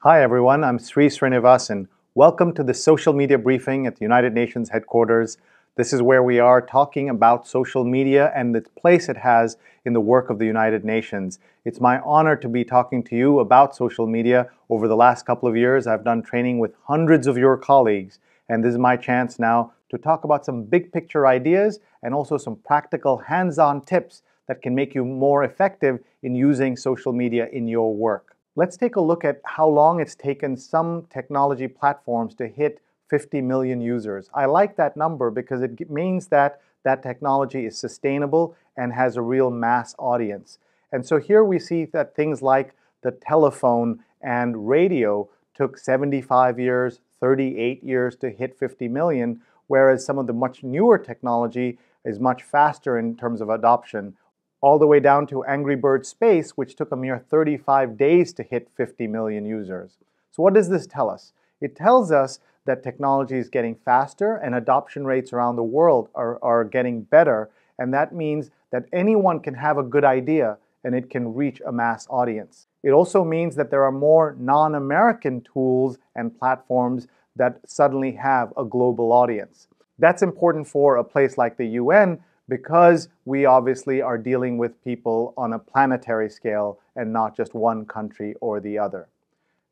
Hi everyone, I'm Sreenivasan. Welcome to the social media briefing at the United Nations headquarters. This is where we are talking about social media and the place it has in the work of the United Nations. It's my honor to be talking to you about social media. Over the last couple of years, I've done training with hundreds of your colleagues, and this is my chance now to talk about some big picture ideas and also some practical hands-on tips that can make you more effective in using social media in your work. Let's take a look at how long it's taken some technology platforms to hit 50 million users. I like that number because it means that that technology is sustainable and has a real mass audience. And so here we see that things like the telephone and radio took 75 years, 38 years to hit 50 million, whereas some of the much newer technology is much faster in terms of adoption, all the way down to Angry Bird Space, which took a mere 35 days to hit 50 million users. So what does this tell us? It tells us that technology is getting faster and adoption rates around the world are getting better, and that means that anyone can have a good idea and it can reach a mass audience. It also means that there are more non-American tools and platforms that suddenly have a global audience. That's important for a place like the UN, because we obviously are dealing with people on a planetary scale and not just one country or the other.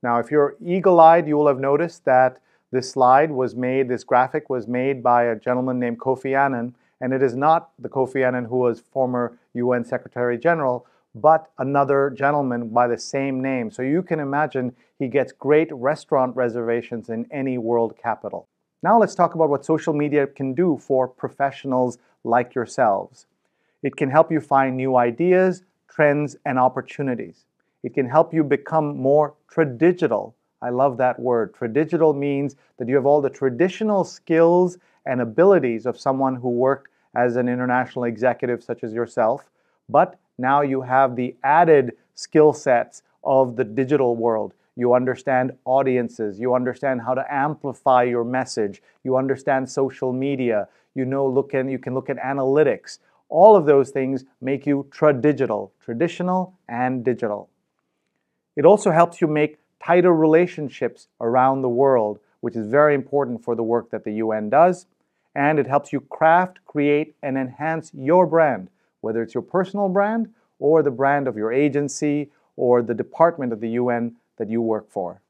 Now, if you're eagle-eyed, you will have noticed that this slide was made, this graphic was made by a gentleman named Kofi Annan, and it is not the Kofi Annan who was former UN Secretary General, but another gentleman by the same name. So you can imagine he gets great restaurant reservations in any world capital. Now let's talk about what social media can do for professionals like yourselves. It can help you find new ideas, trends, and opportunities. It can help you become more tradigital. I love that word. Tradigital means that you have all the traditional skills and abilities of someone who worked as an international executive such as yourself, but now you have the added skill sets of the digital world. You understand audiences, you understand how to amplify your message, you understand social media, you can look at analytics. All of those things make you tradigital, traditional and digital. It also helps you make tighter relationships around the world, which is very important for the work that the UN does. And it helps you craft, create, and enhance your brand, whether it's your personal brand or the brand of your agency or the department of the UN that you work for.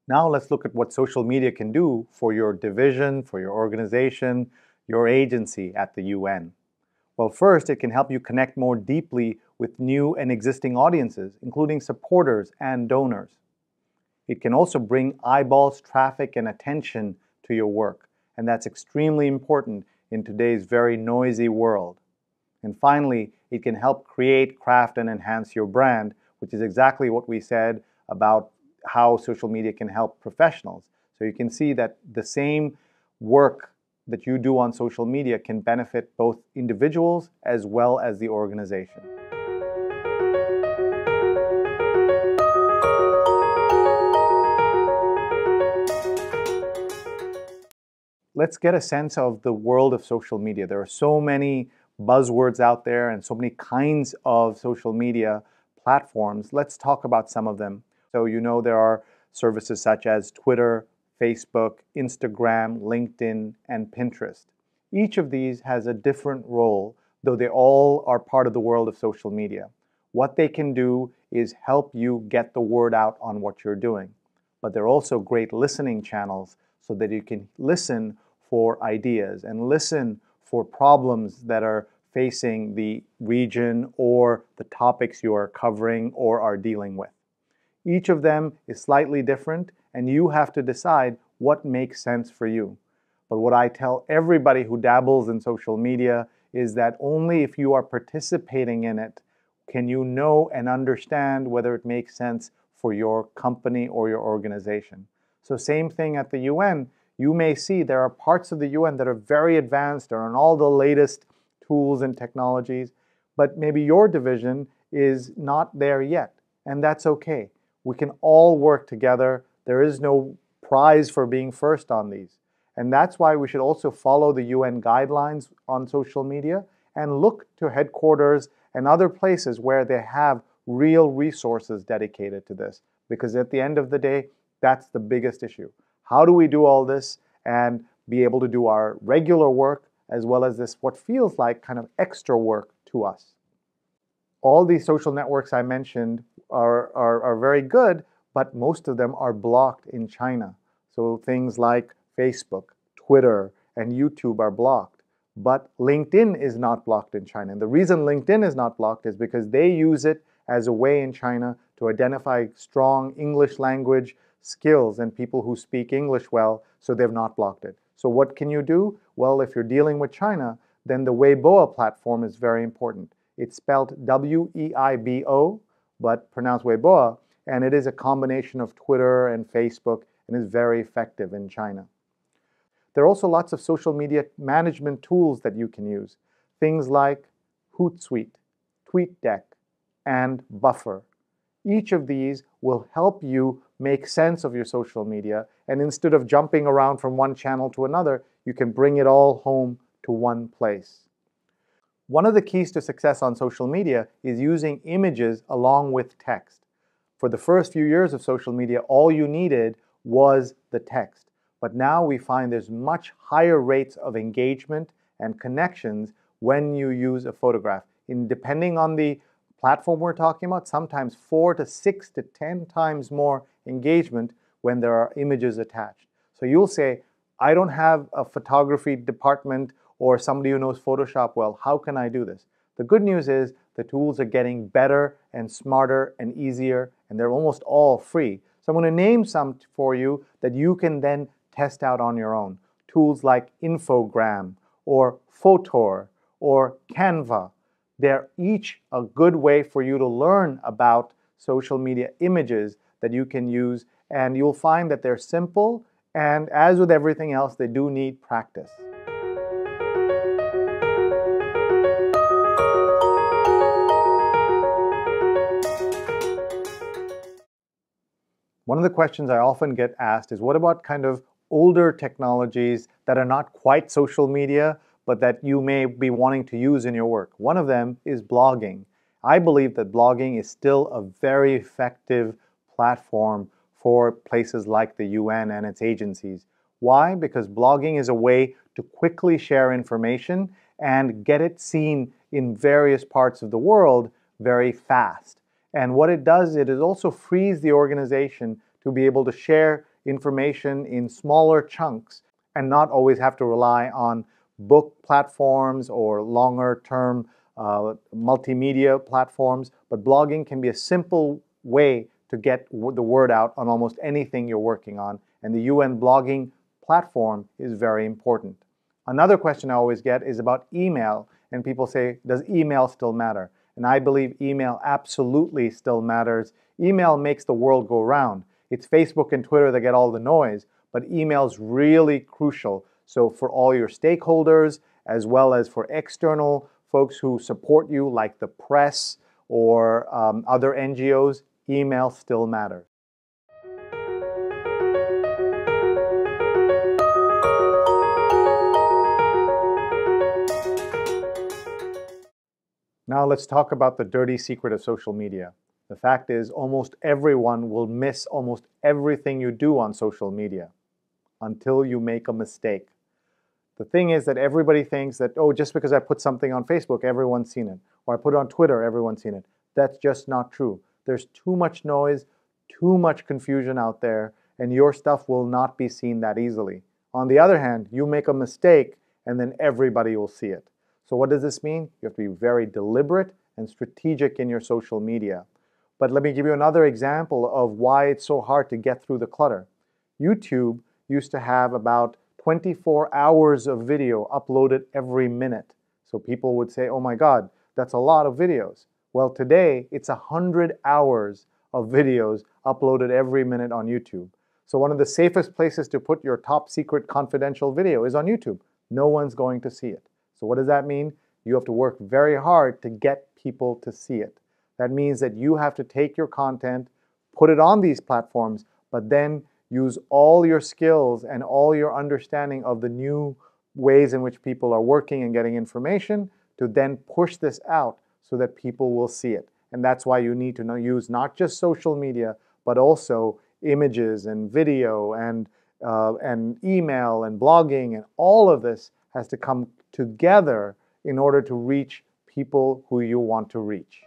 Now let's look at what social media can do for your division, for your organization, your agency at the UN. Well, first, it can help you connect more deeply with new and existing audiences, including supporters and donors. It can also bring eyeballs, traffic, and attention to your work. And that's extremely important in today's very noisy world. And finally, it can help create, craft, and enhance your brand, which is exactly what we said about how social media can help professionals. So you can see that the same work that you do on social media can benefit both individuals as well as the organization. Let's get a sense of the world of social media. There are so many buzzwords out there and so many kinds of social media platforms. Let's talk about some of them. So you know there are services such as Twitter, Facebook, Instagram, LinkedIn, and Pinterest. Each of these has a different role, though they all are part of the world of social media. What they can do is help you get the word out on what you're doing. But they're also great listening channels so that you can listen for ideas and listen for problems that are facing the region or the topics you are covering or are dealing with. Each of them is slightly different, and you have to decide what makes sense for you. But what I tell everybody who dabbles in social media is that only if you are participating in it can you know and understand whether it makes sense for your company or your organization. So same thing at the UN. You may see there are parts of the UN that are very advanced, are on all the latest tools and technologies, but maybe your division is not there yet, and that's okay. We can all work together. There is no prize for being first on these. And that's why we should also follow the UN guidelines on social media and look to headquarters and other places where they have real resources dedicated to this. Because at the end of the day, that's the biggest issue. How do we do all this and be able to do our regular work as well as this, what feels like kind of extra work to us? All these social networks I mentioned are very good, but most of them are blocked in China. So things like Facebook, Twitter, and YouTube are blocked. But LinkedIn is not blocked in China. And the reason LinkedIn is not blocked is because they use it as a way in China to identify strong English language skills and people who speak English well, so they've not blocked it. So what can you do? Well, if you're dealing with China, then the Weibo platform is very important. It's spelled W-E-I-B-O, but pronounced Weibo, and it is a combination of Twitter and Facebook and is very effective in China. There are also lots of social media management tools that you can use. Things like Hootsuite, TweetDeck, and Buffer. Each of these will help you make sense of your social media, and instead of jumping around from one channel to another, you can bring it all home to one place. One of the keys to success on social media is using images along with text. For the first few years of social media, all you needed was the text. But now we find there's much higher rates of engagement and connections when you use a photograph. Depending on the platform we're talking about, sometimes 4 to 6 to 10 times more engagement when there are images attached. So you'll say, I don't have a photography department or somebody who knows Photoshop well. How can I do this? The good news is the tools are getting better and smarter and easier, and they're almost all free. So I'm going to name some for you that you can then test out on your own. Tools like Infogram or Photor or Canva. They're each a good way for you to learn about social media images that you can use, and you'll find that they're simple, and as with everything else, they do need practice. One of the questions I often get asked is, what about kind of older technologies that are not quite social media, but that you may be wanting to use in your work? One of them is blogging. I believe that blogging is still a very effective platform for places like the UN and its agencies. Why? Because blogging is a way to quickly share information and get it seen in various parts of the world very fast. And what it does, it also frees the organization to be able to share information in smaller chunks and not always have to rely on book platforms or longer term multimedia platforms. But blogging can be a simple way to get the word out on almost anything you're working on. And the UN blogging platform is very important. Another question I always get is about email. And people say, does email still matter? And I believe email absolutely still matters. Email makes the world go round. It's Facebook and Twitter that get all the noise, but email is really crucial. So for all your stakeholders, as well as for external folks who support you, like the press or other NGOs, email still matters. Now let's talk about the dirty secret of social media. The fact is, almost everyone will miss almost everything you do on social media until you make a mistake. The thing is that everybody thinks that, oh, just because I put something on Facebook, everyone's seen it. Or I put it on Twitter, everyone's seen it. That's just not true. There's too much noise, too much confusion out there, and your stuff will not be seen that easily. On the other hand, you make a mistake, and then everybody will see it. So what does this mean? You have to be very deliberate and strategic in your social media. But let me give you another example of why it's so hard to get through the clutter. YouTube used to have about 24 hours of video uploaded every minute. So people would say, oh my God, that's a lot of videos. Well, today it's 100 hours of videos uploaded every minute on YouTube. So one of the safest places to put your top secret confidential video is on YouTube. No one's going to see it. So what does that mean? You have to work very hard to get people to see it. That means that you have to take your content, put it on these platforms, but then use all your skills and all your understanding of the new ways in which people are working and getting information to then push this out so that people will see it. And that's why you need to use not just social media, but also images and video and email and blogging, and all of this has to come together in order to reach people who you want to reach.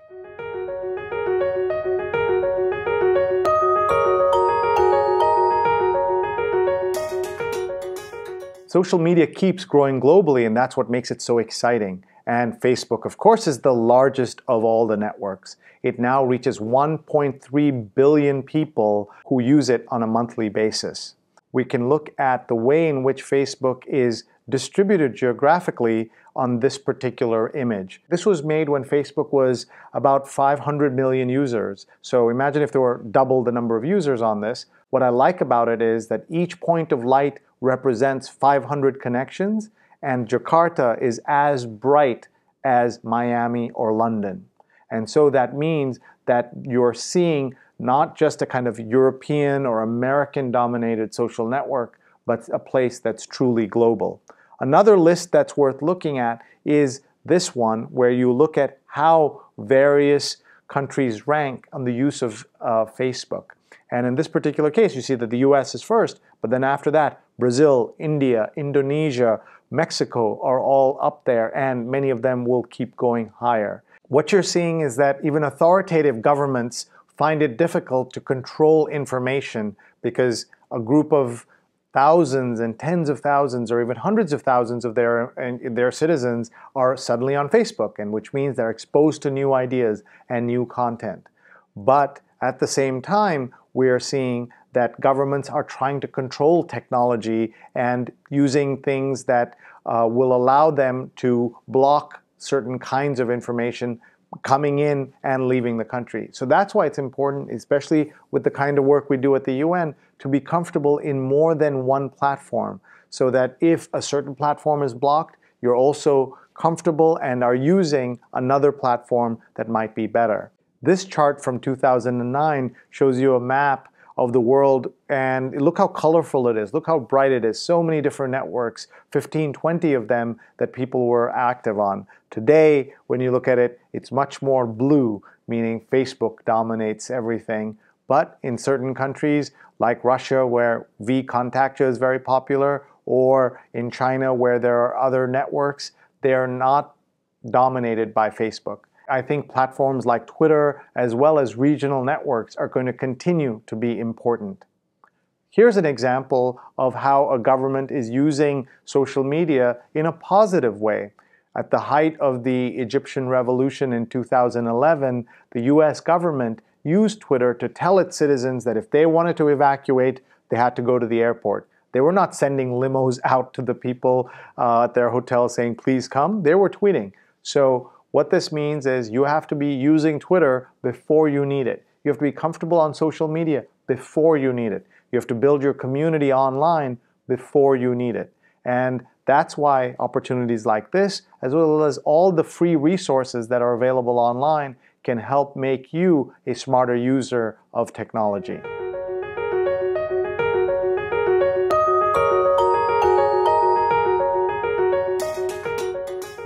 Social media keeps growing globally, and that's what makes it so exciting. And Facebook, of course, is the largest of all the networks. It now reaches 1.3 billion people who use it on a monthly basis. We can look at the way in which Facebook is distributed geographically on this particular image. This was made when Facebook was about 500 million users. So imagine if there were double the number of users on this. What I like about it is that each point of light represents 500 connections, and Jakarta is as bright as Miami or London. And so that means that you're seeing not just a kind of European or American-dominated social network, but a place that's truly global. Another list that's worth looking at is this one, where you look at how various countries rank on the use of Facebook. And in this particular case, you see that the US is first, but then after that, Brazil, India, Indonesia, Mexico are all up there, and many of them will keep going higher. What you're seeing is that even authoritative governments find it difficult to control information because a group of thousands and tens of thousands or even hundreds of thousands of their citizens are suddenly on Facebook, and which means they're exposed to new ideas and new content. But at the same time, we are seeing that governments are trying to control technology and using things that will allow them to block certain kinds of information coming in and leaving the country. So that's why it's important, especially with the kind of work we do at the UN, to be comfortable in more than one platform, so that if a certain platform is blocked, you're also comfortable and are using another platform that might be better. This chart from 2009 shows you a map of the world, and look how colorful it is, look how bright it is. So many different networks, 15, 20 of them that people were active on. Today, when you look at it, it's much more blue, meaning Facebook dominates everything. But in certain countries, like Russia, where vKontakte is very popular, or in China, where there are other networks, they are not dominated by Facebook. I think platforms like Twitter, as well as regional networks, are going to continue to be important. Here's an example of how a government is using social media in a positive way. At the height of the Egyptian revolution in 2011, the US government used Twitter to tell its citizens that if they wanted to evacuate, they had to go to the airport. They were not sending limos out to the people at their hotel saying, please come. They were tweeting. So what this means is you have to be using Twitter before you need it. You have to be comfortable on social media before you need it. You have to build your community online before you need it. And that's why opportunities like this, as well as all the free resources that are available online, can help make you a smarter user of technology.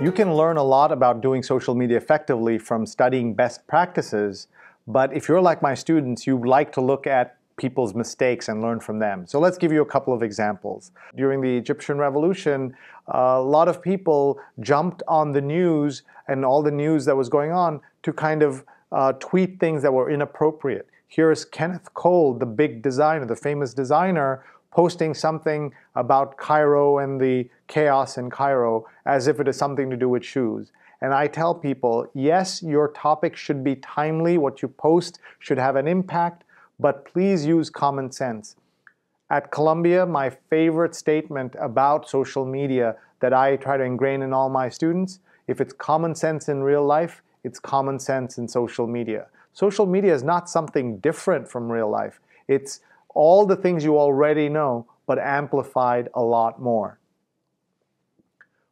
You can learn a lot about doing social media effectively from studying best practices, but if you're like my students, you like to look at people's mistakes and learn from them. So let's give you a couple of examples. During the Egyptian revolution, a lot of people jumped on the news and all the news that was going on to kind of tweet things that were inappropriate. Here's Kenneth Cole, the big designer, the famous designer, posting something about Cairo and the chaos in Cairo as if it is something to do with shoes. And I tell people, yes, your topic should be timely, what you post should have an impact, but please use common sense. At Columbia, my favorite statement about social media that I try to ingrain in all my students, if it's common sense in real life, it's common sense in social media. Social media is not something different from real life. It's all the things you already know, but amplified a lot more.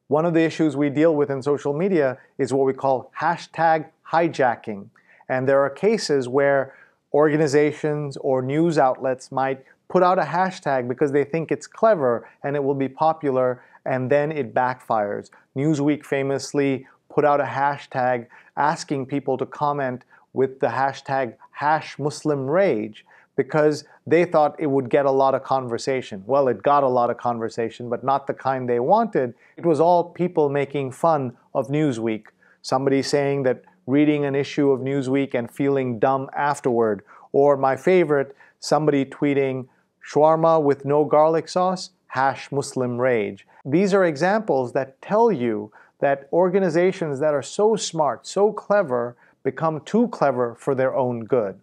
One of the issues we deal with in social media is what we call hashtag hijacking. And there are cases where organizations or news outlets might put out a hashtag because they think it's clever and it will be popular, and then it backfires. Newsweek famously put out a hashtag asking people to comment with the hashtag #MuslimRage because they thought it would get a lot of conversation. Well, it got a lot of conversation, but not the kind they wanted. It was all people making fun of Newsweek. Somebody saying that reading an issue of Newsweek and feeling dumb afterward. Or my favorite, somebody tweeting, "Shawarma with no garlic sauce, #MuslimRage." These are examples that tell you that organizations that are so smart, so clever, become too clever for their own good.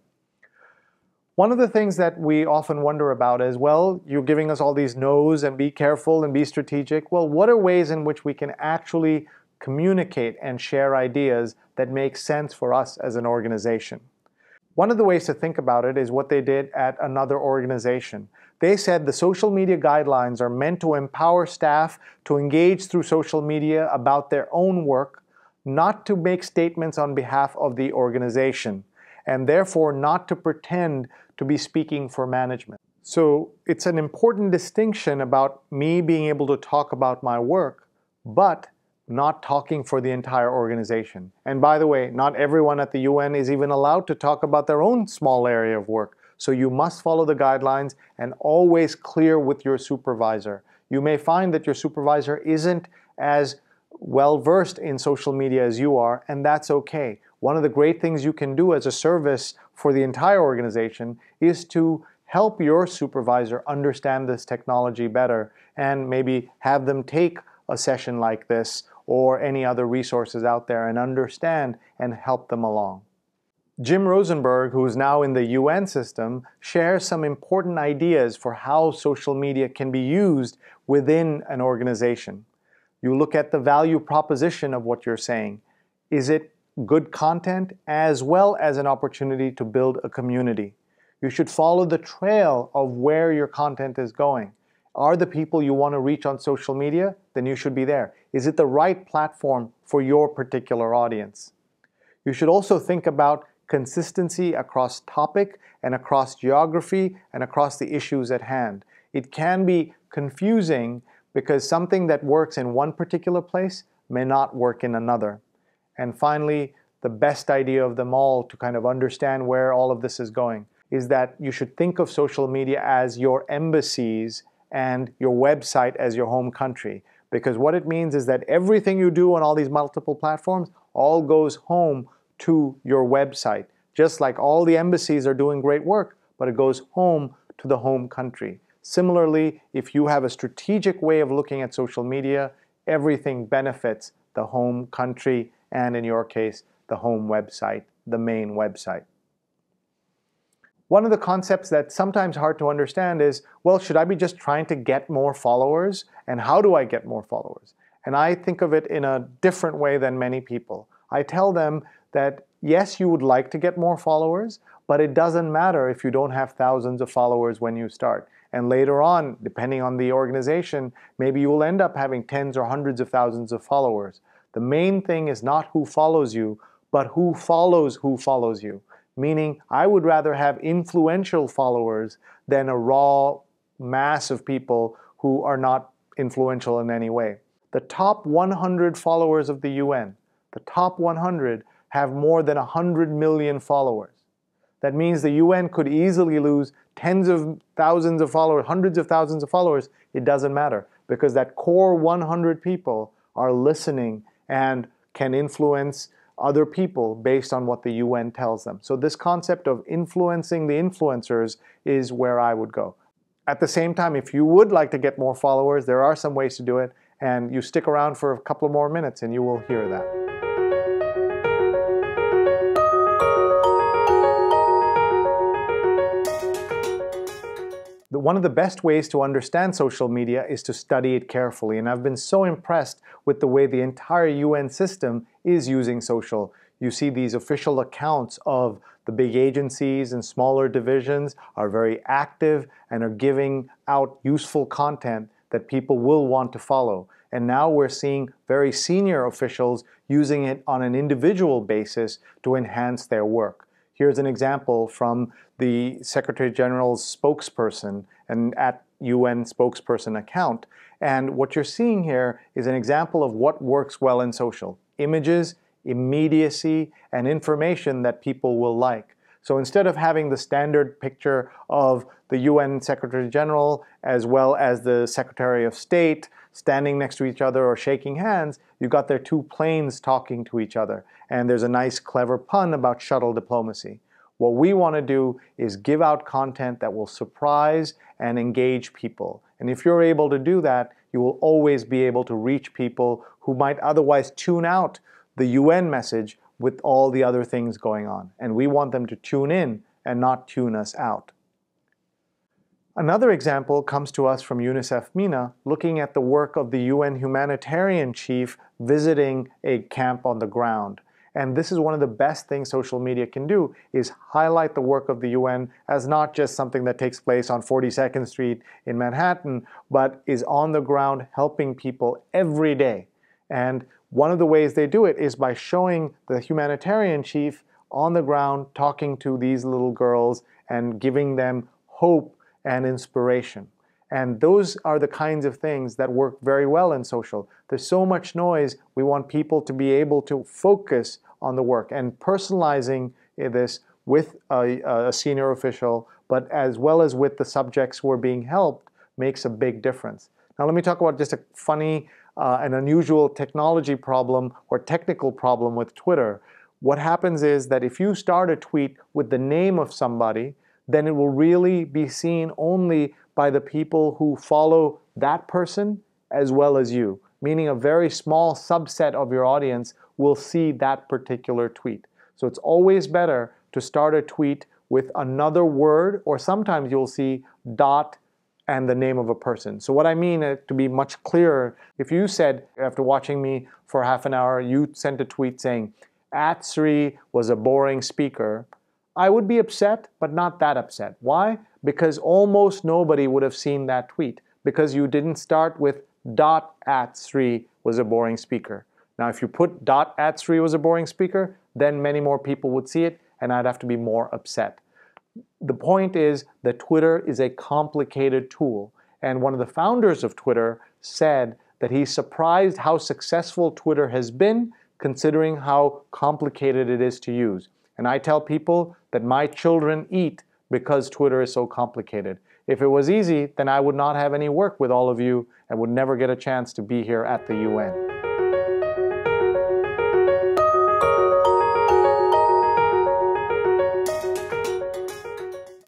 One of the things that we often wonder about is, well, you're giving us all these no's and be careful and be strategic. Well, what are ways in which we can actually communicate and share ideas that make sense for us as an organization? One of the ways to think about it is what they did at another organization. They said the social media guidelines are meant to empower staff to engage through social media about their own work, not to make statements on behalf of the organization, and therefore not to pretend to be speaking for management. So it's an important distinction about me being able to talk about my work, but not talking for the entire organization. And by the way, not everyone at the UN is even allowed to talk about their own small area of work. So you must follow the guidelines and always clear with your supervisor. You may find that your supervisor isn't as well versed in social media as you are, and that's okay. One of the great things you can do as a service for the entire organization is to help your supervisor understand this technology better and maybe have them take a session like this or any other resources out there and understand and help them along. Jim Rosenberg, who is now in the UN system, shares some important ideas for how social media can be used within an organization. You look at the value proposition of what you're saying. Is it good content as well as an opportunity to build a community? You should follow the trail of where your content is going. Are the people you want to reach on social media? Then you should be there. Is it the right platform for your particular audience? You should also think about consistency across topic and across geography and across the issues at hand. It can be confusing because something that works in one particular place may not work in another. And finally, the best idea of them all to kind of understand where all of this is going is that you should think of social media as your embassies and your website as your home country. Because what it means is that everything you do on all these multiple platforms all goes home to your website. Just like all the embassies are doing great work, but it goes home to the home country. Similarly, if you have a strategic way of looking at social media, everything benefits the home country and, in your case, the home website, the main website. One of the concepts that's sometimes hard to understand is, well, should I be just trying to get more followers? And how do I get more followers? And I think of it in a different way than many people. I tell them that, yes, you would like to get more followers, but it doesn't matter if you don't have thousands of followers when you start. And later on, depending on the organization, maybe you will end up having tens or hundreds of thousands of followers. The main thing is not who follows you, but who follows you. Meaning, I would rather have influential followers than a raw mass of people who are not influential in any way. The top 100 followers of the UN, the top 100 have more than 100 million followers. That means the UN could easily lose tens of thousands of followers, hundreds of thousands of followers. It doesn't matter because that core 100 people are listening and can influence other people based on what the UN tells them. So this concept of influencing the influencers is where I would go. At the same time, if you would like to get more followers, there are some ways to do it, and you stick around for a couple more minutes and you will hear that. One of the best ways to understand social media is to study it carefully, and I've been so impressed with the way the entire UN system is using social. You see these official accounts of the big agencies and smaller divisions are very active and are giving out useful content that people will want to follow. And now we're seeing very senior officials using it on an individual basis to enhance their work. Here's an example from the Secretary General's spokesperson and at UN spokesperson account. And what you're seeing here is an example of what works well in social. Images, immediacy, and information that people will like. So instead of having the standard picture of the UN Secretary General as well as the Secretary of State standing next to each other or shaking hands, you got their two planes talking to each other. And there's a nice clever pun about shuttle diplomacy. What we want to do is give out content that will surprise and engage people. And if you're able to do that, you will always be able to reach people who might otherwise tune out the UN message with all the other things going on. And we want them to tune in and not tune us out. Another example comes to us from UNICEF MENA, looking at the work of the UN humanitarian chief visiting a camp on the ground. And this is one of the best things social media can do, is highlight the work of the UN as not just something that takes place on 42nd Street in Manhattan, but is on the ground helping people every day. And one of the ways they do it is by showing the humanitarian chief on the ground talking to these little girls and giving them hope and inspiration. And those are the kinds of things that work very well in social. There's so much noise, we want people to be able to focus on the work. And personalizing this with a senior official, but as well as with the subjects who are being helped, makes a big difference. Now let me talk about just a funny and unusual technology problem or technical problem with Twitter. What happens is that if you start a tweet with the name of somebody, then it will really be seen only by the people who follow that person as well as you, meaning a very small subset of your audience will see that particular tweet. So it's always better to start a tweet with another word, or sometimes you'll see dot and the name of a person. So what I mean, to be much clearer, if you said, after watching me for half an hour, you sent a tweet saying, @Sree was a boring speaker, I would be upset, but not that upset. Why? Because almost nobody would have seen that tweet, because you didn't start with dot @Sree was a boring speaker. Now, if you put dot @Sree was a boring speaker, then many more people would see it, and I'd have to be more upset. The point is that Twitter is a complicated tool, and one of the founders of Twitter said that he's surprised how successful Twitter has been, considering how complicated it is to use. And I tell people that my children eat because Twitter is so complicated. If it was easy, then I would not have any work with all of you and would never get a chance to be here at the UN.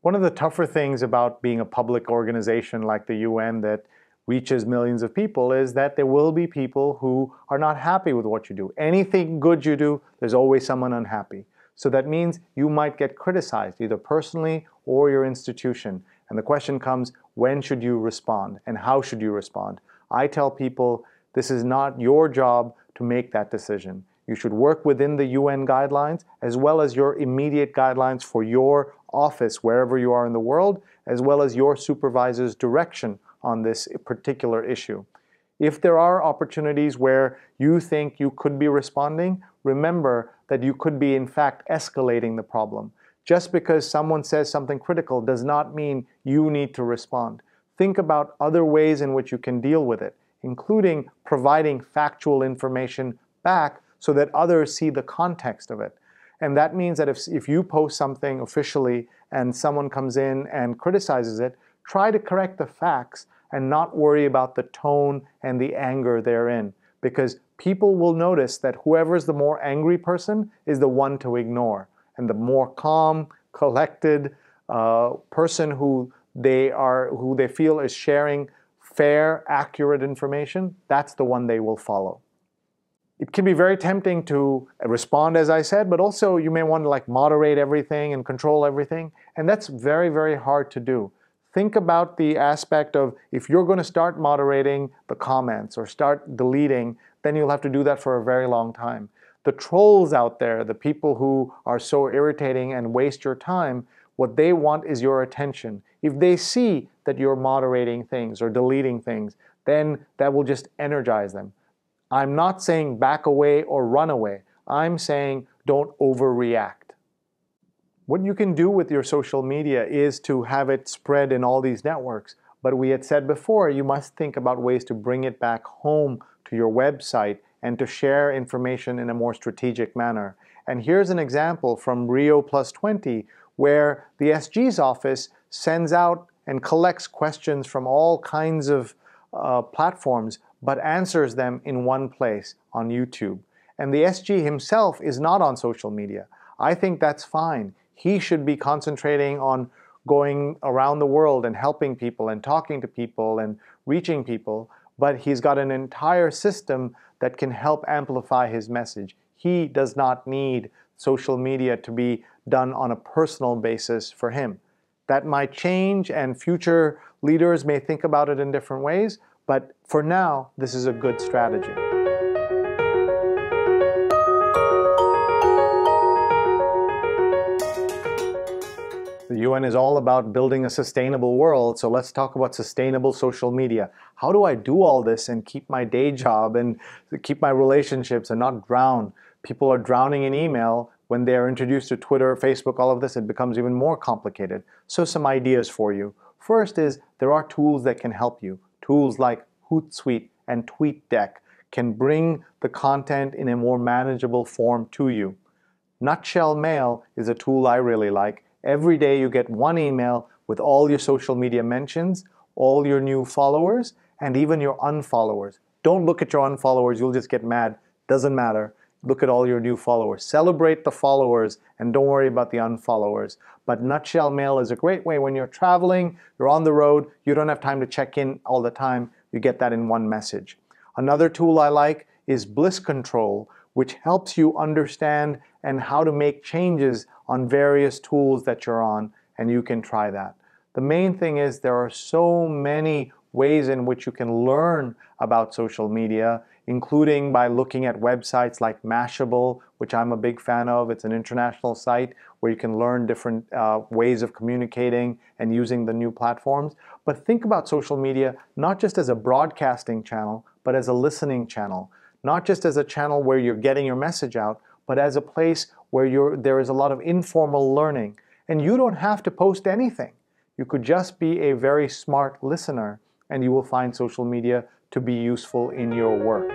One of the tougher things about being a public organization like the UN that reaches millions of people is that there will be people who are not happy with what you do. Anything good you do, there's always someone unhappy. So that means you might get criticized, either personally or your institution. And the question comes, when should you respond and how should you respond? I tell people this is not your job to make that decision. You should work within the UN guidelines as well as your immediate guidelines for your office, wherever you are in the world, as well as your supervisor's direction on this particular issue. If there are opportunities where you think you could be responding, remember that you could be in fact escalating the problem. Just because someone says something critical does not mean you need to respond. Think about other ways in which you can deal with it, including providing factual information back so that others see the context of it. And that means that if you post something officially and someone comes in and criticizes it, try to correct the facts and not worry about the tone and the anger therein. Because people will notice that whoever is the more angry person is the one to ignore. And the more calm, collected person who they feel is sharing fair, accurate information, that's the one they will follow. It can be very tempting to respond, as I said, but also you may want to moderate everything and control everything. And that's very, very hard to do. Think about the aspect of if you're going to start moderating the comments or start deleting, then you'll have to do that for a very long time. The trolls out there, the people who are so irritating and waste your time, what they want is your attention. If they see that you're moderating things or deleting things, then that will just energize them. I'm not saying back away or run away. I'm saying don't overreact. What you can do with your social media is to have it spread in all these networks. But we had said before, you must think about ways to bring it back home to your website and to share information in a more strategic manner. And here's an example from Rio Plus 20, where the SG's office sends out and collects questions from all kinds of platforms, but answers them in one place on YouTube. And the SG himself is not on social media. I think that's fine. He should be concentrating on going around the world and helping people and talking to people and reaching people, but he's got an entire system that can help amplify his message. He does not need social media to be done on a personal basis for him. That might change, and future leaders may think about it in different ways, but for now, this is a good strategy. The UN is all about building a sustainable world, so let's talk about sustainable social media. How do I do all this and keep my day job and keep my relationships and not drown? People are drowning in email. When they're introduced to Twitter, Facebook, all of this, it becomes even more complicated. So some ideas for you. First is there are tools that can help you. Tools like Hootsuite and TweetDeck can bring the content in a more manageable form to you. Nutshell Mail is a tool I really like. Every day you get one email with all your social media mentions, all your new followers, and even your unfollowers. Don't look at your unfollowers, you'll just get mad. Doesn't matter. Look at all your new followers. Celebrate the followers and don't worry about the unfollowers. But Nutshell Mail is a great way when you're traveling, you're on the road, you don't have time to check in all the time, you get that in one message. Another tool I like is Bliss Control, which helps you understand and how to make changes on various tools that you're on, and you can try that. The main thing is there are so many ways in which you can learn about social media, including by looking at websites like Mashable, which I'm a big fan of. It's an international site where you can learn different ways of communicating and using the new platforms. But think about social media not just as a broadcasting channel, but as a listening channel. Not just as a channel where you're getting your message out, but as a place where there is a lot of informal learning. And you don't have to post anything. You could just be a very smart listener, and you will find social media to be useful in your work.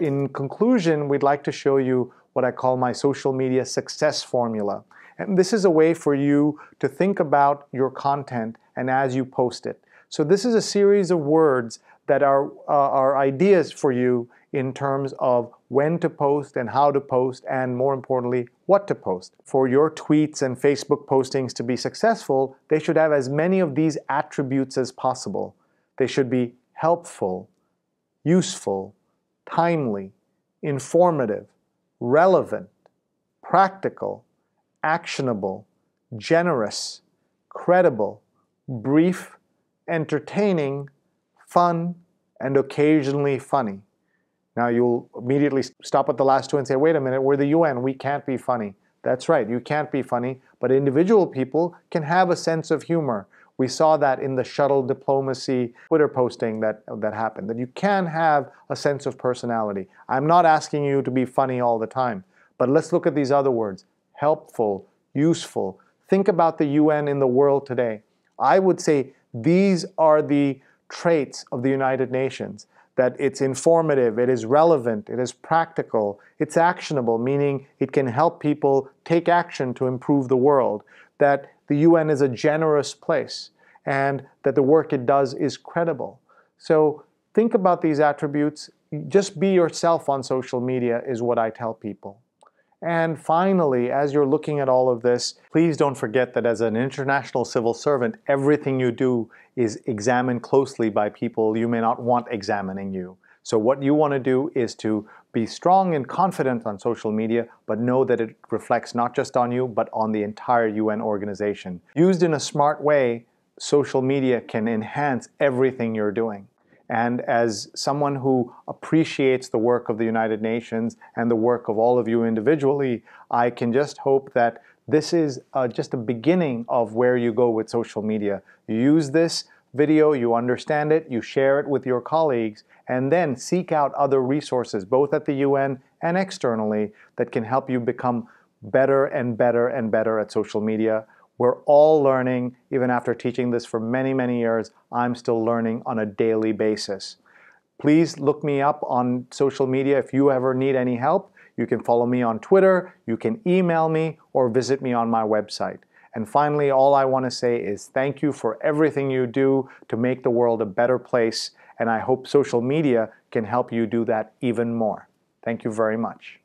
In conclusion, we'd like to show you what I call my social media success formula. And this is a way for you to think about your content and as you post it. So this is a series of words that are ideas for you in terms of when to post and how to post, and more importantly, what to post. For your tweets and Facebook postings to be successful, they should have as many of these attributes as possible. They should be helpful, useful, timely, informative, relevant, practical, actionable, generous, credible, brief, entertaining, fun, and occasionally funny. Now you'll immediately stop at the last two and say, wait a minute, we're the UN, we can't be funny. That's right, you can't be funny, but individual people can have a sense of humor. We saw that in the shuttle diplomacy Twitter posting that happened, that you can have a sense of personality. I'm not asking you to be funny all the time, but let's look at these other words. Helpful, useful. Think about the UN in the world today. I would say these are the traits of the United Nations, that it's informative, it is relevant, it is practical, it's actionable, meaning it can help people take action to improve the world, that the UN is a generous place, and that the work it does is credible. So think about these attributes. Just be yourself on social media is what I tell people. And finally, as you're looking at all of this, please don't forget that as an international civil servant, everything you do is examined closely by people you may not want examining you. So what you want to do is to be strong and confident on social media, but know that it reflects not just on you, but on the entire UN organization. Used in a smart way, social media can enhance everything you're doing. And as someone who appreciates the work of the United Nations and the work of all of you individually, I can just hope that this is just a beginning of where you go with social media. You use this video, you understand it, you share it with your colleagues, and then seek out other resources, both at the UN and externally, that can help you become better and better and better at social media. We're all learning. Even after teaching this for many, many years, I'm still learning on a daily basis. Please look me up on social media if you ever need any help. You can follow me on Twitter, you can email me, or visit me on my website. And finally, all I want to say is thank you for everything you do to make the world a better place, and I hope social media can help you do that even more. Thank you very much.